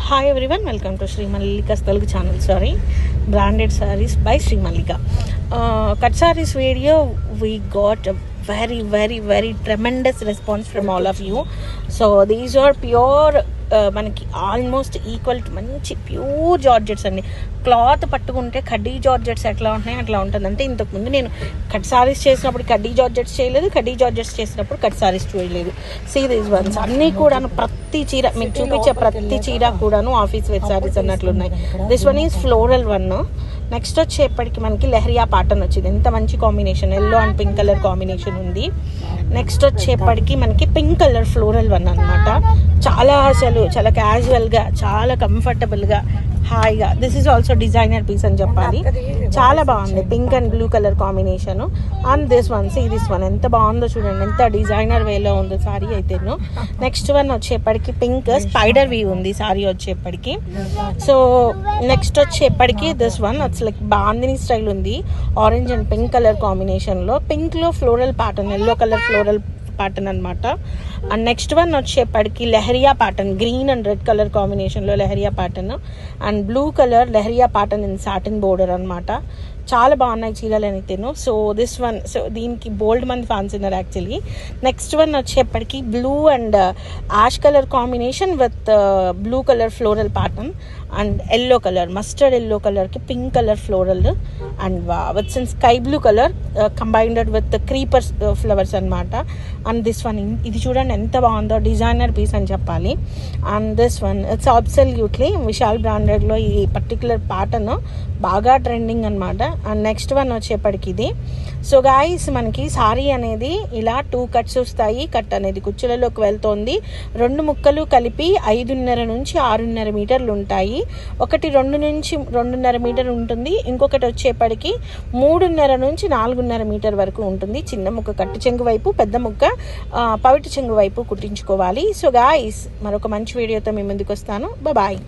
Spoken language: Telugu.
Hi everyone, welcome to Shri Mallika's Telugu channel. Sari, branded sarees by Shri Mallika. Cut sarees video we got a very tremendous response from all of you. So these are pure మనకి ఆల్మోస్ట్ ఈక్వల్ టు మంచి ప్యూర్ జార్జెట్స్ అండి. క్లాత్ పట్టుకుంటే కడ్డీ జార్జెట్స్ ఎట్లా ఉంటున్నాయి అట్లా ఉంటుంది. అంటే ఇంతకుముందు నేను కట్ సారీస్ చేసినప్పుడు కడ్డీ జార్జెట్స్ చేయలేదు, కడ్డీ జార్జెట్స్ చేసినప్పుడు కట్ సారీస్ చేయలేదు. సీ దీస్ వన్స్ అన్నీ కూడాను ప్రతి చీర మీకు చూపించే ప్రతి చీర కూడాను ఆఫీస్ వేర్ సారీస్ అన్నట్లున్నాయి. This one is floral one. Next వచ్చేప్పటికి మనకి లెహరియా ప్యాటర్న్ వచ్చింది. ఎంత మంచి combination, yellow and pink colour combination ఉంది. నెక్స్ట్ వచ్చేప్పటికి మనకి పింక్ కలర్ ఫ్లోరల్ వన్ అనమాట. చాలా క్యాజువల్గా, చాలా కంఫర్టబుల్గా, హాయిగా. This is also designer piece అని చెప్పాలి. చాలా బాగుంది, pink and blue colour combination. And this one ఎంత బాగుందో చూడండి, ఎంత డిజైనర్ వేలో ఉందో సారీ అయితేను. నెక్స్ట్ వన్ వచ్చేప్పటికి పింక్ స్పైడర్ వీ ఉంది సారీ వచ్చేప్పటికి. సో నెక్స్ట్ వచ్చేప్పటికి this one it's like bandhani style ఉంది, ఆరెంజ్ అండ్ పింక్ కలర్ కాంబినేషన్లో. పింక్లో floral pattern, yellow colour floral pattern అనమాట. అండ్ నెక్స్ట్ వన్ వచ్చేప్పటికి leheriya pattern, green and red colour కాంబినేషన్లో leheriya pattern. And blue colour leheriya pattern in satin border అనమాట. చాలా బాగున్నాయి చీరలు అయితేను. సో దిస్ వన్, సో దీనికి బోల్డ్ మంది ఫ్యాన్స్ ఉన్నారు యాక్చువల్లీ. నెక్స్ట్ వన్ వచ్చేప్పటికి blue and ash colour combination with blue colour floral pattern and yellow colour, mustard yellow కలర్కి pink colour floral and with sky blue colour combined with creeper flowers అనమాట. అండ్ దిస్ వన్, ఇది చూడండి ఎంత బాగుందో, డిజైనర్ పీస్ అని చెప్పాలి. And this one it's absolutely Vishal బ్రాండెడ్లో ఈ పర్టికులర్ ప్యాటర్న్ బాగా ట్రెండింగ్ అనమాట. అండ్ నెక్స్ట్ వన్ వచ్చేప్పటికి ఇది. సో గాయస్, మనకి సారీ అనేది ఇలా 2 కట్స్ వస్తాయి. కట్ అనేది కుచ్చులలోకి వెళ్తోంది. 2 ముక్కలు కలిపి 5.5 నుంచి 6.5 మీటర్లు ఉంటాయి. ఒకటి 2 నుంచి 2.5 మీటర్ ఉంటుంది, ఇంకొకటి వచ్చేప్పటికి 3.5 నుంచి 4.5 మీటర్ వరకు ఉంటుంది. చిన్న ముక్క కట్టు చెంగు వైపు, పెద్ద ముక్క పవిటి చెంగు వైపు కుట్టించుకోవాలి. సో గాయస్, మరొక మంచి వీడియోతో మీ ముందుకు వస్తాను. బాయ్.